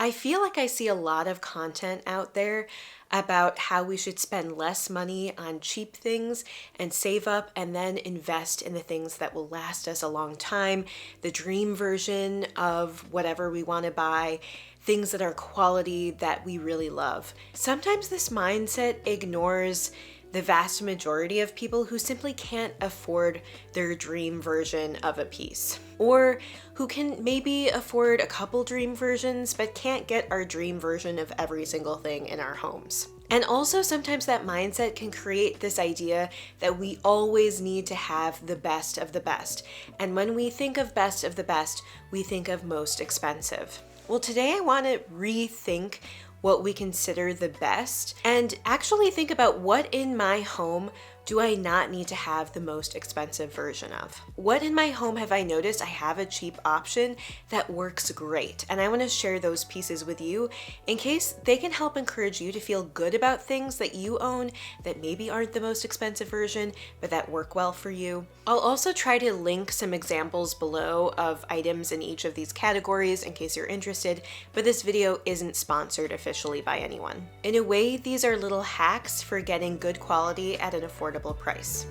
I feel like I see a lot of content out there about how we should spend less money on cheap things and save up and then invest in the things that will last us a long time, the dream version of whatever we want to buy, things that are quality that we really love. Sometimes this mindset ignores the vast majority of people who simply can't afford their dream version of a piece, or who can maybe afford a couple dream versions but can't get our dream version of every single thing in our homes. And also sometimes that mindset can create this idea that we always need to have the best of the best. And when we think of best of the best, we think of most expensive. Well, today I want to rethink what we consider the best and actually think about what in my home do I not need to have the most expensive version of? What in my home have I noticed I have a cheap option that works great? And I want to share those pieces with you in case they can help encourage you to feel good about things that you own that maybe aren't the most expensive version, but that work well for you. I'll also try to link some examples below of items in each of these categories in case you're interested, but this video isn't sponsored officially by anyone. In a way, these are little hacks for getting good quality at an affordable price.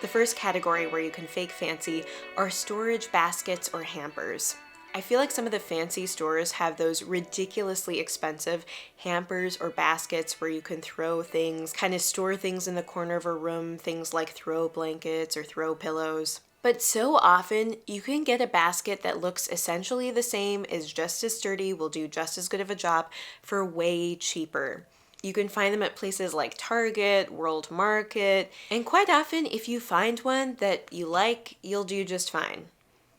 The first category where you can fake fancy are storage baskets or hampers. I feel like some of the fancy stores have those ridiculously expensive hampers or baskets where you can throw things, kind of store things in the corner of a room, things like throw blankets or throw pillows. But so often you can get a basket that looks essentially the same, is just as sturdy, will do just as good of a job for way cheaper. You can find them at places like Target, World Market, and quite often if you find one that you like, you'll do just fine.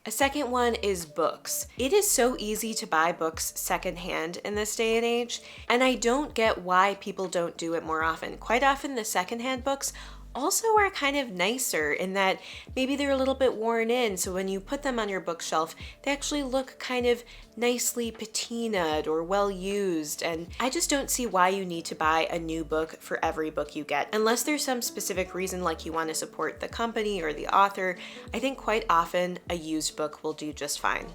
A second one is books. It is so easy to buy books secondhand in this day and age, and I don't get why people don't do it more often. Quite often the secondhand books also are kind of nicer in that maybe they're a little bit worn in, so when you put them on your bookshelf, they actually look kind of nicely patinaed or well used, and I just don't see why you need to buy a new book for every book you get. Unless there's some specific reason like you want to support the company or the author, I think quite often a used book will do just fine.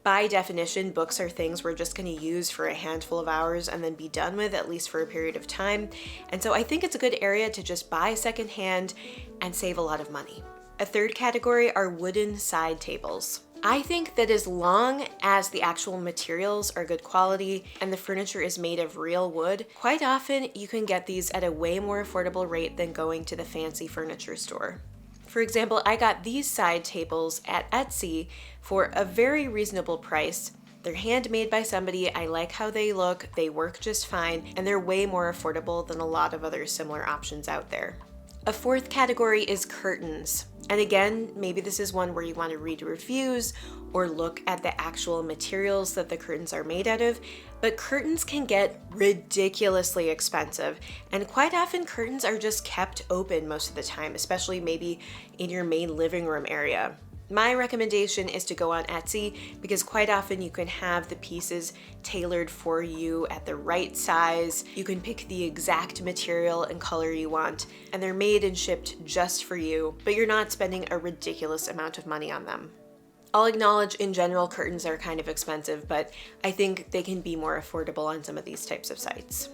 By definition, books are things we're just going to use for a handful of hours and then be done with, at least for a period of time. And so I think it's a good area to just buy secondhand and save a lot of money. A third category are wooden side tables. I think that as long as the actual materials are good quality and the furniture is made of real wood, quite often you can get these at a way more affordable rate than going to the fancy furniture store. For example, I got these side tables at Etsy for a very reasonable price. They're handmade by somebody, I like how they look, they work just fine, and they're way more affordable than a lot of other similar options out there. A fourth category is curtains. And again, maybe this is one where you want to read reviews or look at the actual materials that the curtains are made out of, but curtains can get ridiculously expensive. And quite often curtains are just kept open most of the time, especially maybe in your main living room area. My recommendation is to go on Etsy because quite often you can have the pieces tailored for you at the right size. You can pick the exact material and color you want, and they're made and shipped just for you, but you're not spending a ridiculous amount of money on them. I'll acknowledge in general curtains are kind of expensive, but I think they can be more affordable on some of these types of sites.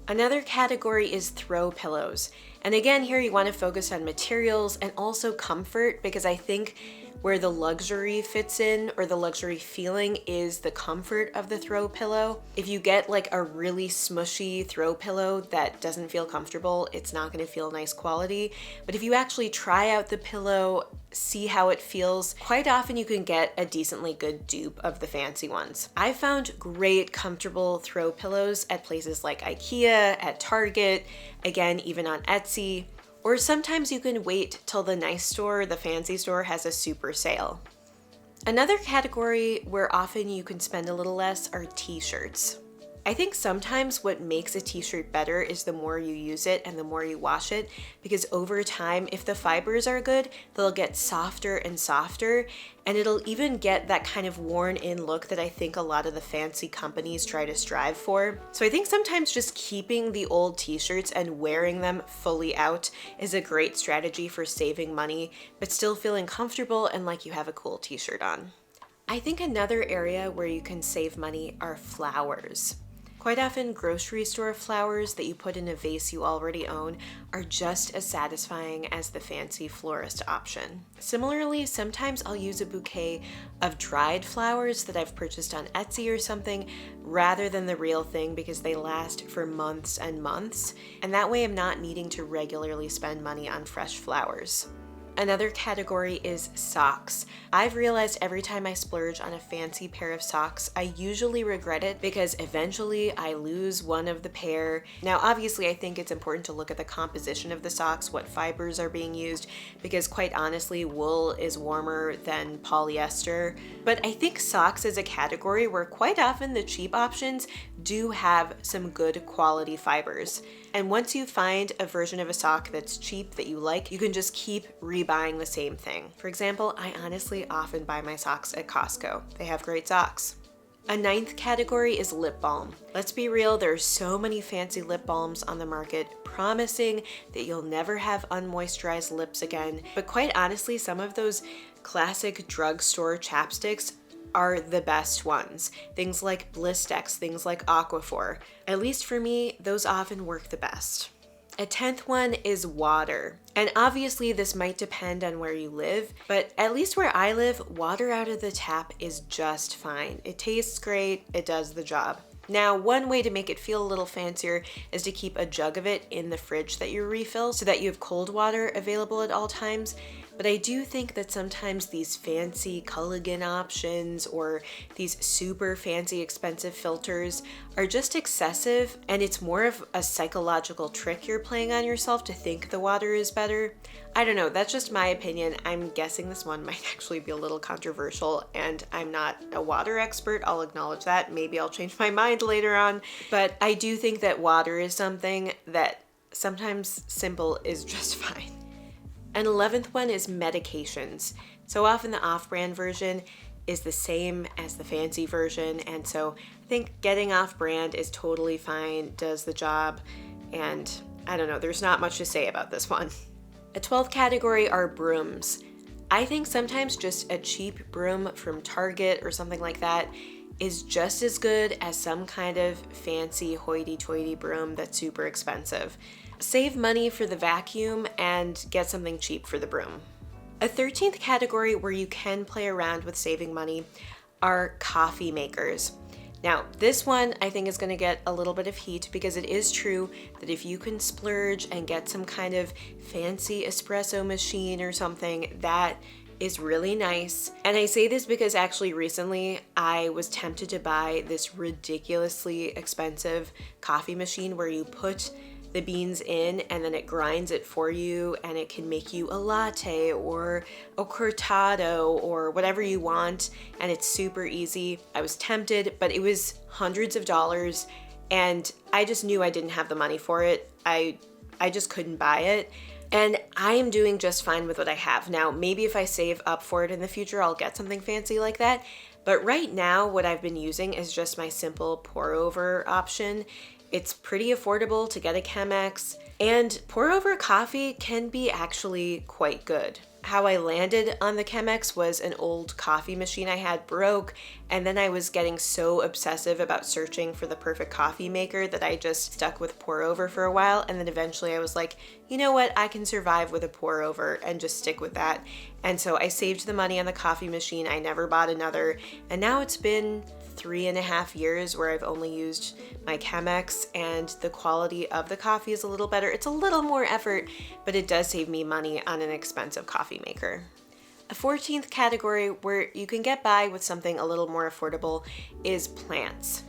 Another category is throw pillows. And again, here you want to focus on materials and also comfort, because I think where the luxury fits in, or the luxury feeling, is the comfort of the throw pillow. If you get like a really smushy throw pillow that doesn't feel comfortable, it's not going to feel nice quality. But if you actually try out the pillow, see how it feels, quite often you can get a decently good dupe of the fancy ones. I've found great comfortable throw pillows at places like IKEA, at Target, again, even on Etsy. Or sometimes you can wait till the nice store, the fancy store, has a super sale. Another category where often you can spend a little less are t-shirts. I think sometimes what makes a t-shirt better is the more you use it and the more you wash it, because over time, if the fibers are good, they'll get softer and softer, and it'll even get that kind of worn in look that I think a lot of the fancy companies try to strive for. So I think sometimes just keeping the old t-shirts and wearing them fully out is a great strategy for saving money, but still feeling comfortable and like you have a cool t-shirt on. I think another area where you can save money are flowers. Quite often, grocery store flowers that you put in a vase you already own are just as satisfying as the fancy florist option. Similarly, sometimes I'll use a bouquet of dried flowers that I've purchased on Etsy or something rather than the real thing because they last for months and months, and that way I'm not needing to regularly spend money on fresh flowers. Another category is socks. I've realized every time I splurge on a fancy pair of socks, I usually regret it because eventually I lose one of the pair. Now, obviously, I think it's important to look at the composition of the socks, what fibers are being used, because quite honestly, wool is warmer than polyester. But I think socks is a category where quite often the cheap options do have some good quality fibers. And once you find a version of a sock that's cheap that you like, you can just keep rebuying the same thing. For example, I honestly often buy my socks at Costco. They have great socks. A ninth category is lip balm. Let's be real, there are so many fancy lip balms on the market promising that you'll never have unmoisturized lips again. But quite honestly, some of those classic drugstore chapsticks are the best ones. Things like Blistex, things like Aquaphor. At least for me, those often work the best. A 10th one is water. And obviously this might depend on where you live, but at least where I live, water out of the tap is just fine. It tastes great, it does the job. Now, one way to make it feel a little fancier is to keep a jug of it in the fridge that you refill so that you have cold water available at all times. But I do think that sometimes these fancy Culligan options or these super fancy expensive filters are just excessive, and it's more of a psychological trick you're playing on yourself to think the water is better. I don't know, that's just my opinion. I'm guessing this one might actually be a little controversial, and I'm not a water expert, I'll acknowledge that. Maybe I'll change my mind later on, but I do think that water is something that sometimes simple is just fine. An 11th one is medications. So often the off-brand version is the same as the fancy version, and so I think getting off-brand is totally fine, does the job, and I don't know, there's not much to say about this one. A 12th category are brooms. I think sometimes just a cheap broom from Target or something like that is just as good as some kind of fancy hoity-toity broom that's super expensive. Save money for the vacuum and get something cheap for the broom. A 13th category where you can play around with saving money are coffee makers. Now, this one I think is going to get a little bit of heat because it is true that if you can splurge and get some kind of fancy espresso machine or something, that is really nice. And I say this because actually recently I was tempted to buy this ridiculously expensive coffee machine where you put the beans in and then it grinds it for you, and it can make you a latte or a cortado or whatever you want, and it's super easy. I was tempted, but it was hundreds of dollars and I just knew I didn't have the money for it. I just couldn't buy it. And I am doing just fine with what I have. Now, maybe if I save up for it in the future, I'll get something fancy like that. But right now, what I've been using is just my simple pour over option. It's pretty affordable to get a Chemex, and pour over coffee can be actually quite good. How I landed on the Chemex was an old coffee machine I had broke, and then I was getting so obsessive about searching for the perfect coffee maker that I just stuck with pour over for a while, and then eventually I was like, you know what, I can survive with a pour over and just stick with that. And so I saved the money on the coffee machine, I never bought another, and now it's been 3.5 years where I've only used my Chemex, and the quality of the coffee is a little better. It's a little more effort, but it does save me money on an expensive coffee maker. A 14th category where you can get by with something a little more affordable is plants.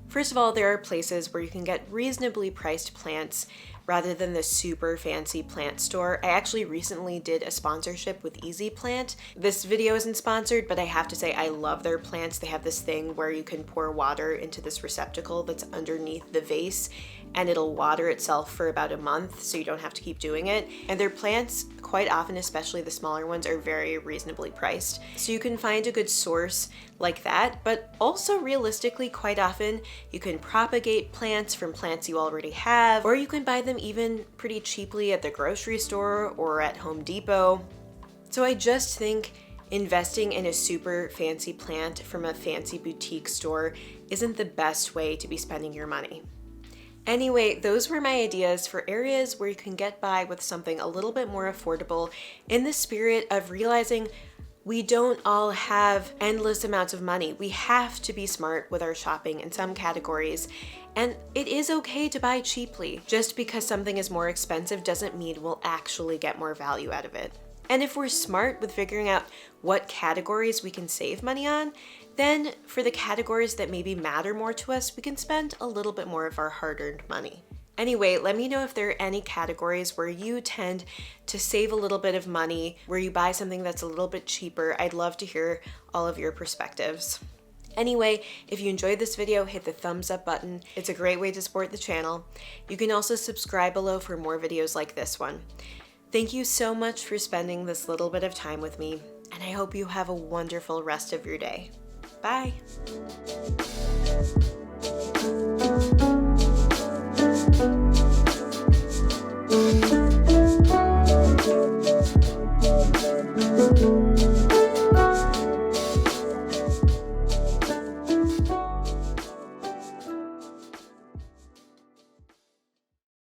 First of all, there are places where you can get reasonably priced plants rather than the super fancy plant store. I actually recently did a sponsorship with Easy Plant. This video isn't sponsored, but I have to say I love their plants. They have this thing where you can pour water into this receptacle that's underneath the vase, and it'll water itself for about a month, so you don't have to keep doing it. And their plants, quite often, especially the smaller ones, are very reasonably priced. So you can find a good source like that, but also realistically, quite often, you can propagate plants from plants you already have, or you can buy them even pretty cheaply at the grocery store or at Home Depot. So I just think investing in a super fancy plant from a fancy boutique store isn't the best way to be spending your money. Anyway, those were my ideas for areas where you can get by with something a little bit more affordable, in the spirit of realizing we don't all have endless amounts of money. We have to be smart with our shopping in some categories, and it is okay to buy cheaply. Just because something is more expensive doesn't mean we'll actually get more value out of it. And if we're smart with figuring out what categories we can save money on, then for the categories that maybe matter more to us, we can spend a little bit more of our hard-earned money. Anyway, let me know if there are any categories where you tend to save a little bit of money, where you buy something that's a little bit cheaper. I'd love to hear all of your perspectives. Anyway, if you enjoyed this video, hit the thumbs up button. It's a great way to support the channel. You can also subscribe below for more videos like this one. Thank you so much for spending this little bit of time with me, and I hope you have a wonderful rest of your day. Bye.